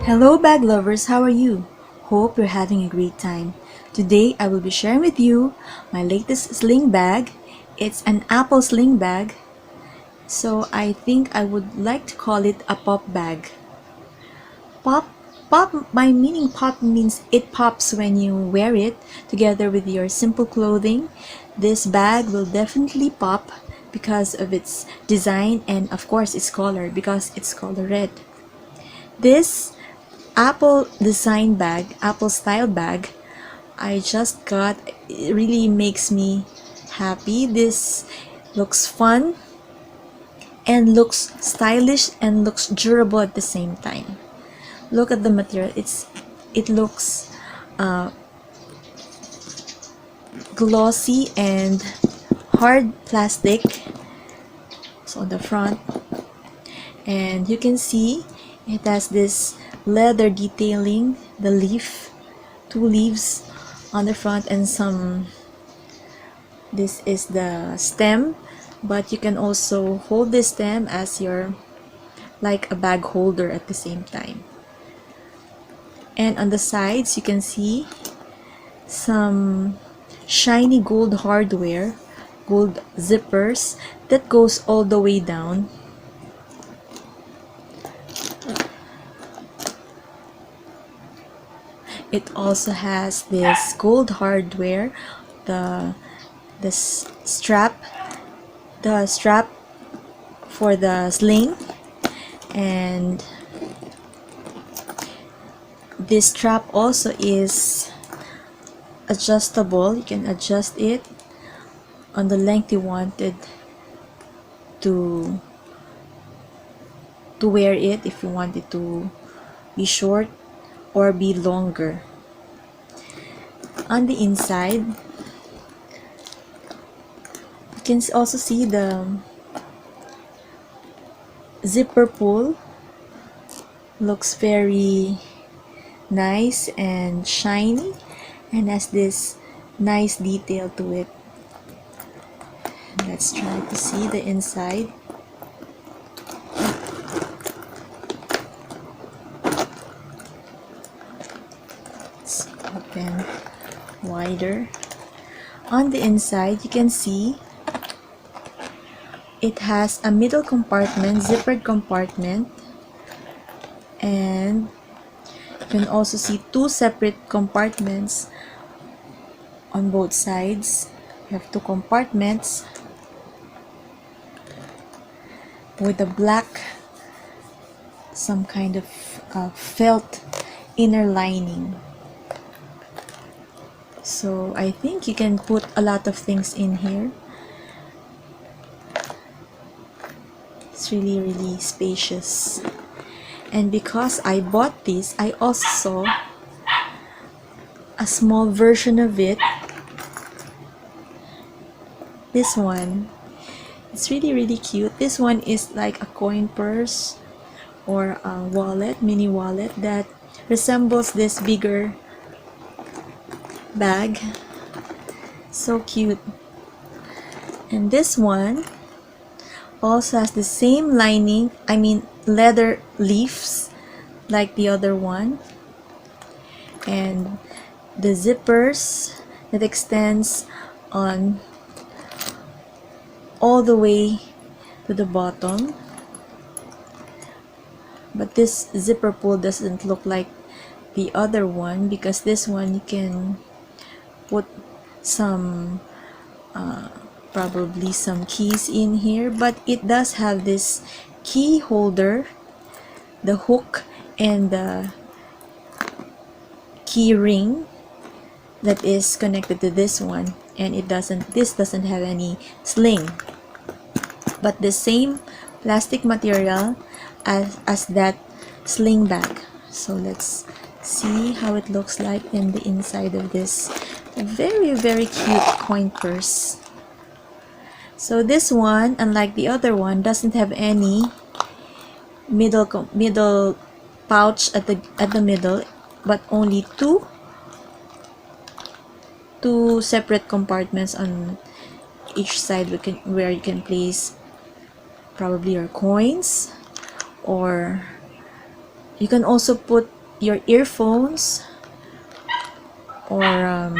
Hello bag lovers, how are you? Hope you're having a great time. Today I will be sharing with you my latest sling bag. It's an Apple sling bag, so I think I would like to call it a pop bag. By meaning pop means it pops when you wear it together with your simple clothing. This bag will definitely pop because of its design and of course its color, because it's color red. This Apple design bag, Apple style bag, I just got. It really makes me happy. This looks fun and looks stylish and looks durable at the same time. Look at the material. It looks glossy and hard plastic. So on the front, and you can see it has this leather detailing, the leaf, two leaves on the front, and this is the stem, but you can also hold this stem as your like a bag holder at the same time. And on the sides you can see some shiny gold hardware, gold zippers that goes all the way down. It also has this gold hardware, the strap for the sling, and this strap also is adjustable. You can adjust it on the length you wanted to wear it, if you want it to be short or be longer. On the inside you can also see the zipper pull. Looks very nice and shiny and has this nice detail to it. Let's try to see the inside. Let's open wider. On the inside you can see it has a middle compartment, zippered compartment, and you can also see two separate compartments on both sides. You have two compartments with a black, some kind of felt inner lining. So I think you can put a lot of things in here. It's really spacious. And because I bought this, I also saw a small version of it. This one, it's really cute. This one is like a coin purse or a wallet, mini wallet that resembles this bigger bag. So cute. And this one also has the same lining, I mean leather leaves like the other one, and the zippers that extends on all the way to the bottom. But this zipper pull doesn't look like the other one, because this one you can put some probably some keys in here, but it does have this key holder, the hook, and the key ring that is connected to this one, and this doesn't have any sling, but the same plastic material as that sling bag. So let's see how it looks like in the inside of this very cute coin purse. So this one, unlike the other one, doesn't have any middle pouch at the middle, but only two separate compartments on each side where you can place probably your coins, or you can also put your earphones, or I'm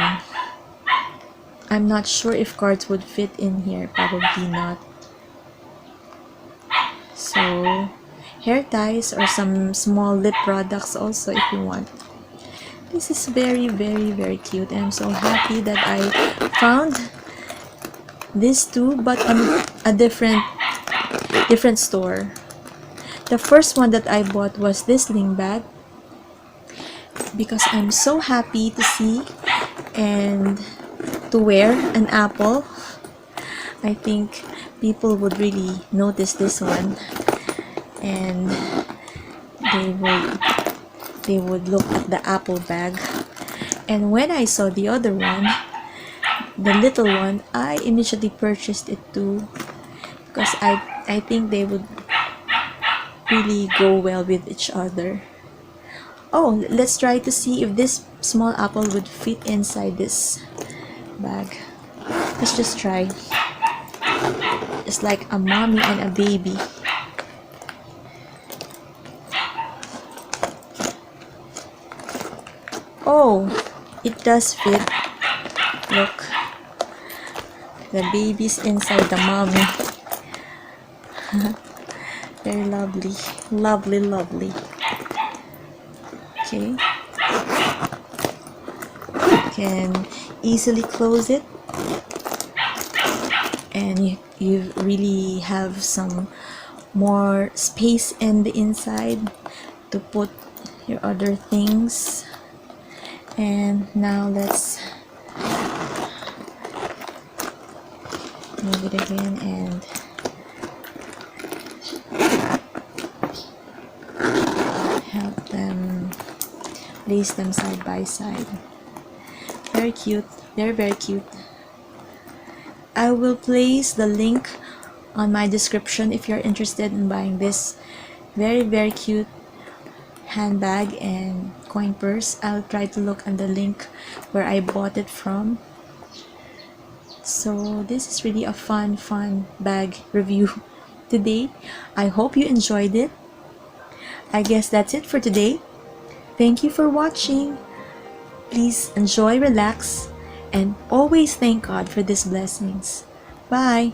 not sure if cards would fit in here, probably not. So hair ties or some small lip products also if you want. This is very, very, very cute, and I'm so happy that I found these two, but on a different store. The first one that I bought was this sling bag because I'm so happy to see and to wear an apple. I think people would really notice this one, and they would look at the apple bag. And when I saw the other one, the little one, I immediately purchased it too because I think they would really go well with each other. Oh, let's try to see if this small apple would fit inside this bag. Let's just try. It's like a mommy and a baby. Oh, it does fit. Look, the baby's inside the mommy. Very lovely, lovely, lovely. Okay, you can easily close it, and you really have some more space in the inside to put your other things. And now let's move it again and help them place them side by side. Very cute. They're very cute. I will place the link on my description if you're interested in buying this very, very cute handbag and coin purse. I'll try to look on the link where I bought it from. So this is really a fun bag review today. I hope you enjoyed it. I guess that's it for today. Thank you for watching. Please enjoy, relax, and always thank God for these blessings. Bye.